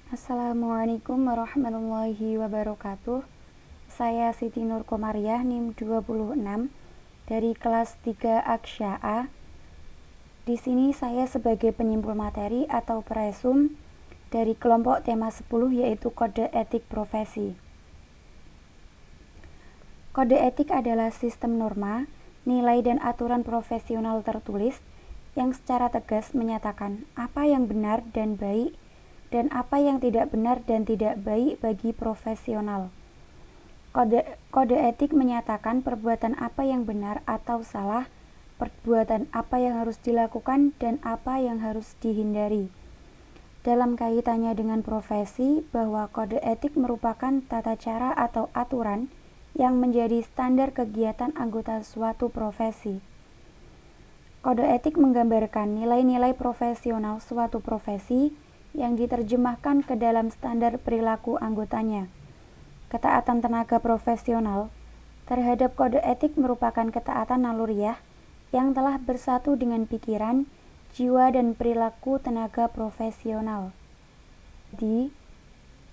Assalamualaikum warahmatullahi wabarakatuh. Saya Siti Nur Komariah, NIM 26 dari kelas 3 Aksya A. Di sini saya sebagai penyimpul materi atau presum dari kelompok tema 10 yaitu kode etik profesi. Kode etik adalah sistem norma, nilai dan aturan profesional tertulis yang secara tegas menyatakan apa yang benar dan baik dan apa yang tidak benar dan tidak baik bagi profesional. Kode etik menyatakan perbuatan apa yang benar atau salah, perbuatan apa yang harus dilakukan dan apa yang harus dihindari. Dalam kaitannya dengan profesi, bahwa kode etik merupakan tata cara atau aturan yang menjadi standar kegiatan anggota suatu profesi. Kode etik menggambarkan nilai-nilai profesional suatu profesi yang diterjemahkan ke dalam standar perilaku anggotanya. Ketaatan tenaga profesional terhadap kode etik merupakan ketaatan naluriah yang telah bersatu dengan pikiran, jiwa, dan perilaku tenaga profesional. Jadi,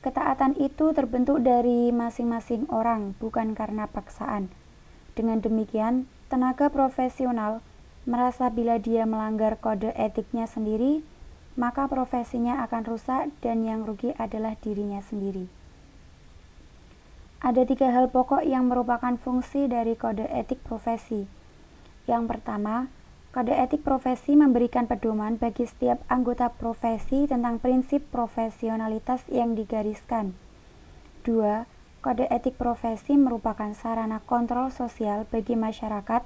ketaatan itu terbentuk dari masing-masing orang, bukan karena paksaan. Dengan demikian, tenaga profesional merasa bila dia melanggar kode etiknya sendiri, maka profesinya akan rusak dan yang rugi adalah dirinya sendiri. Ada 3 hal pokok yang merupakan fungsi dari kode etik profesi. Yang pertama, kode etik profesi memberikan pedoman bagi setiap anggota profesi tentang prinsip profesionalitas yang digariskan. 2. Kode etik profesi merupakan sarana kontrol sosial bagi masyarakat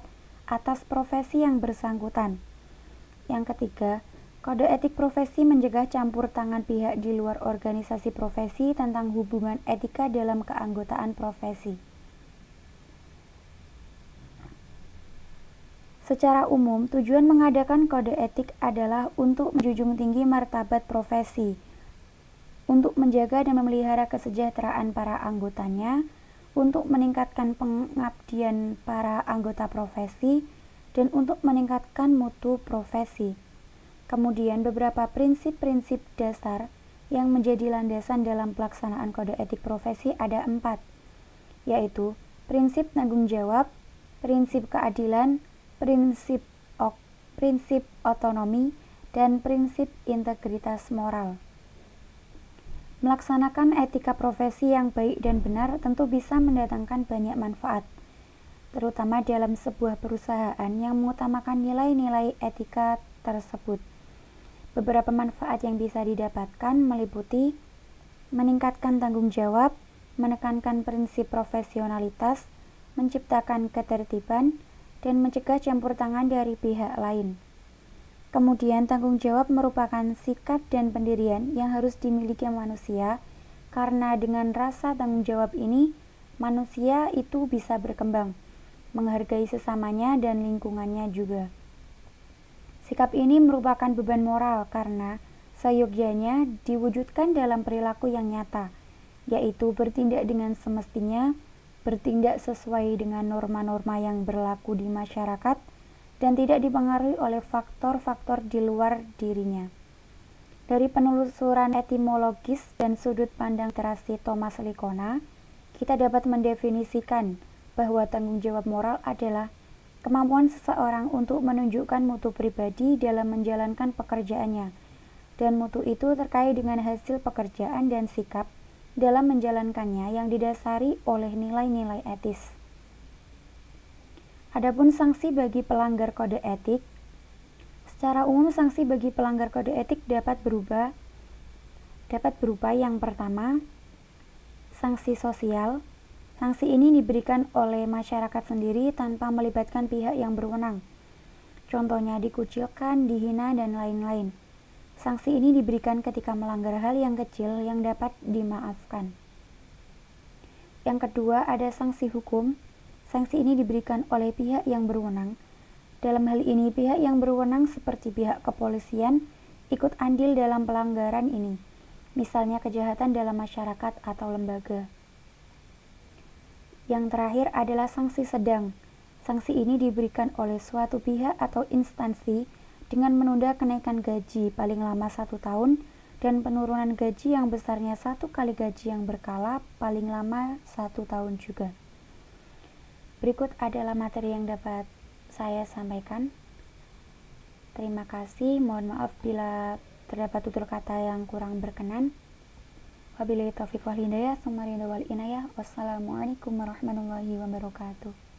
atas profesi yang bersangkutan. Yang ketiga, kode etik profesi mencegah campur tangan pihak di luar organisasi profesi tentang hubungan etika dalam keanggotaan profesi. Secara umum, tujuan mengadakan kode etik adalah untuk menjunjung tinggi martabat profesi, untuk menjaga dan memelihara kesejahteraan para anggotanya, untuk meningkatkan pengabdian para anggota profesi, dan untuk meningkatkan mutu profesi. Kemudian beberapa prinsip-prinsip dasar yang menjadi landasan dalam pelaksanaan kode etik profesi ada 4, yaitu prinsip tanggung jawab, prinsip keadilan, prinsip otonomi, dan prinsip integritas moral. Melaksanakan etika profesi yang baik dan benar tentu bisa mendatangkan banyak manfaat, terutama dalam sebuah perusahaan yang mengutamakan nilai-nilai etika tersebut. Beberapa manfaat yang bisa didapatkan meliputi meningkatkan tanggung jawab, menekankan prinsip profesionalitas, menciptakan ketertiban, dan mencegah campur tangan dari pihak lain. Kemudian tanggung jawab merupakan sikap dan pendirian yang harus dimiliki manusia, karena dengan rasa tanggung jawab ini, manusia itu bisa berkembang, menghargai sesamanya dan lingkungannya juga. Sikap ini merupakan beban moral karena seyogyanya diwujudkan dalam perilaku yang nyata, yaitu bertindak dengan semestinya, bertindak sesuai dengan norma-norma yang berlaku di masyarakat, dan tidak dipengaruhi oleh faktor-faktor di luar dirinya. Dari penelusuran etimologis dan sudut pandang literasi Thomas Licona, kita dapat mendefinisikan bahwa tanggung jawab moral adalah kemampuan seseorang untuk menunjukkan mutu pribadi dalam menjalankan pekerjaannya, dan mutu itu terkait dengan hasil pekerjaan dan sikap dalam menjalankannya yang didasari oleh nilai-nilai etis. Adapun sanksi bagi pelanggar kode etik, secara umum sanksi bagi pelanggar kode etik dapat berupa yang pertama, sanksi sosial. Sanksi ini diberikan oleh masyarakat sendiri tanpa melibatkan pihak yang berwenang. Contohnya dikucilkan, dihina, dan lain-lain. Sanksi ini diberikan ketika melanggar hal yang kecil yang dapat dimaafkan. Yang kedua, ada sanksi hukum. Sanksi ini diberikan oleh pihak yang berwenang. Dalam hal ini, pihak yang berwenang seperti pihak kepolisian ikut andil dalam pelanggaran ini, misalnya kejahatan dalam masyarakat atau lembaga. Yang terakhir adalah sanksi sedang. Sanksi ini diberikan oleh suatu pihak atau instansi dengan menunda kenaikan gaji paling lama 1 tahun dan penurunan gaji yang besarnya 1 kali gaji yang berkala, paling lama 1 tahun juga. Berikut adalah materi yang dapat saya sampaikan. Terima kasih, mohon maaf bila terdapat tutur kata yang kurang berkenan. Wabillahi taufiq wal hidayah, tsumma ridha wal inayah. Wassalamualaikum warahmatullahi wabarakatuh.